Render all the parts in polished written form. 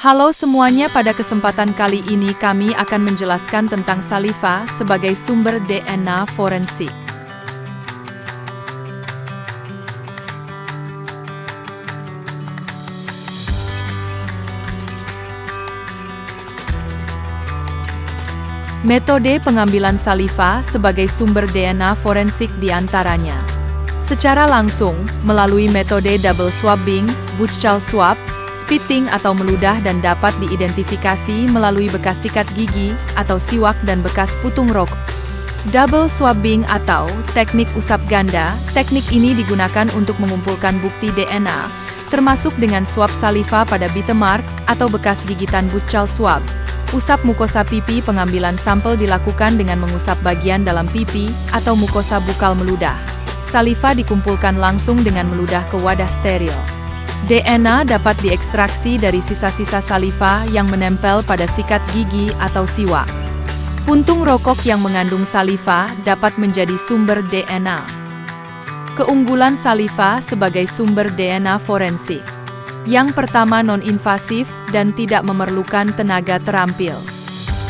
Halo semuanya, pada kesempatan kali ini kami akan menjelaskan tentang saliva sebagai sumber DNA forensik. Metode pengambilan saliva sebagai sumber DNA forensik diantaranya secara langsung, melalui metode double swabbing, buccal swab, spitting atau meludah, dan dapat diidentifikasi melalui bekas sikat gigi atau siwak dan bekas putung rokok. Double swabbing atau teknik usap ganda, teknik ini digunakan untuk mengumpulkan bukti DNA, termasuk dengan swab saliva pada bite mark atau bekas gigitan buccal swab. Usap mukosa pipi, pengambilan sampel dilakukan dengan mengusap bagian dalam pipi atau mukosa bukal meludah. Saliva dikumpulkan langsung dengan meludah ke wadah steril. DNA dapat diekstraksi dari sisa-sisa saliva yang menempel pada sikat gigi atau siwak. Puntung rokok yang mengandung saliva dapat menjadi sumber DNA. Keunggulan saliva sebagai sumber DNA forensik. Yang pertama, non-invasif dan tidak memerlukan tenaga terampil.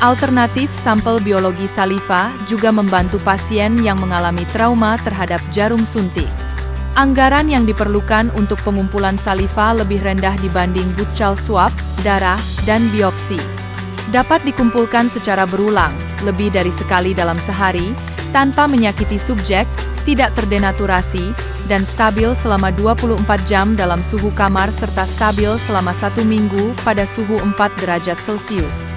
Alternatif, sampel biologi saliva juga membantu pasien yang mengalami trauma terhadap jarum suntik. Anggaran yang diperlukan untuk pengumpulan saliva lebih rendah dibanding buccal swab, darah, dan biopsi. Dapat dikumpulkan secara berulang, lebih dari sekali dalam sehari, tanpa menyakiti subjek, tidak terdenaturasi, dan stabil selama 24 jam dalam suhu kamar serta stabil selama 1 minggu pada suhu 4 derajat Celcius.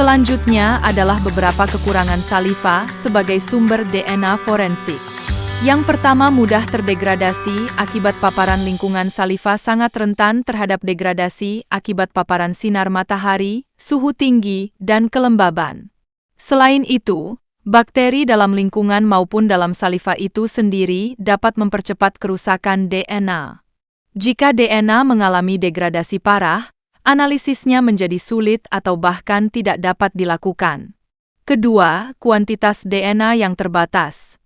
Selanjutnya adalah beberapa kekurangan saliva sebagai sumber DNA forensik. Yang pertama, mudah terdegradasi akibat paparan lingkungan. Saliva sangat rentan terhadap degradasi akibat paparan sinar matahari, suhu tinggi, dan kelembaban. Selain itu, bakteri dalam lingkungan maupun dalam saliva itu sendiri dapat mempercepat kerusakan DNA. Jika DNA mengalami degradasi parah, analisisnya menjadi sulit atau bahkan tidak dapat dilakukan. Kedua, kuantitas DNA yang terbatas.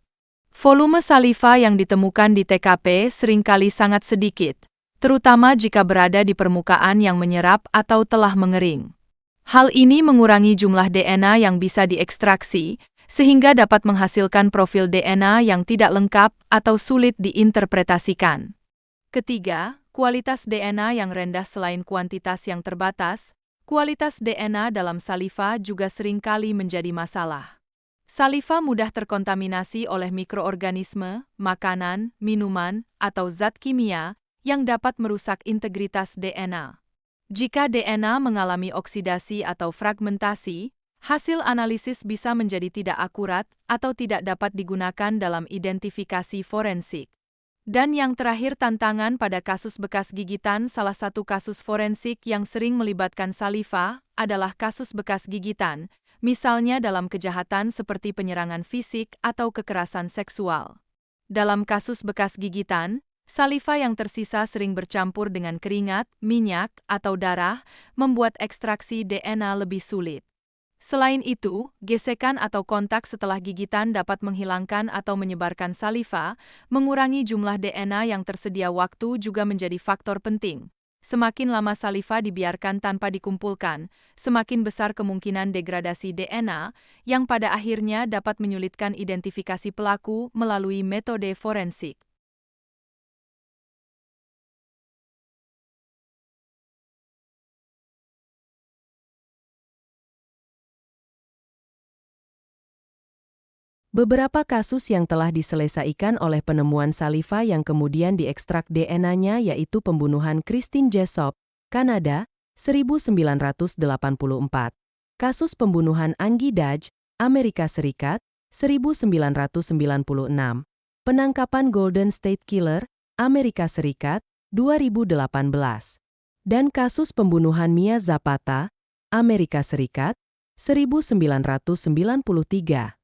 Volume saliva yang ditemukan di TKP seringkali sangat sedikit, terutama jika berada di permukaan yang menyerap atau telah mengering. Hal ini mengurangi jumlah DNA yang bisa diekstraksi, sehingga dapat menghasilkan profil DNA yang tidak lengkap atau sulit diinterpretasikan. Ketiga, kualitas DNA yang rendah. Selain kuantitas yang terbatas, kualitas DNA dalam saliva juga seringkali menjadi masalah. Saliva mudah terkontaminasi oleh mikroorganisme, makanan, minuman, atau zat kimia yang dapat merusak integritas DNA. Jika DNA mengalami oksidasi atau fragmentasi, hasil analisis bisa menjadi tidak akurat atau tidak dapat digunakan dalam identifikasi forensik. Dan yang terakhir, tantangan pada kasus bekas gigitan. Salah satu kasus forensik yang sering melibatkan saliva adalah kasus bekas gigitan, misalnya dalam kejahatan seperti penyerangan fisik atau kekerasan seksual. Dalam kasus bekas gigitan, saliva yang tersisa sering bercampur dengan keringat, minyak, atau darah, membuat ekstraksi DNA lebih sulit. Selain itu, gesekan atau kontak setelah gigitan dapat menghilangkan atau menyebarkan saliva. Mengurangi jumlah DNA yang tersedia waktu juga menjadi faktor penting. Semakin lama saliva dibiarkan tanpa dikumpulkan, semakin besar kemungkinan degradasi DNA, yang pada akhirnya dapat menyulitkan identifikasi pelaku melalui metode forensik. Beberapa kasus yang telah diselesaikan oleh penemuan saliva yang kemudian diekstrak DNA-nya yaitu pembunuhan Christine Jessop, Kanada, 1984. Kasus pembunuhan Angie Dodge, Amerika Serikat, 1996. Penangkapan Golden State Killer, Amerika Serikat, 2018. Dan kasus pembunuhan Mia Zapata, Amerika Serikat, 1993.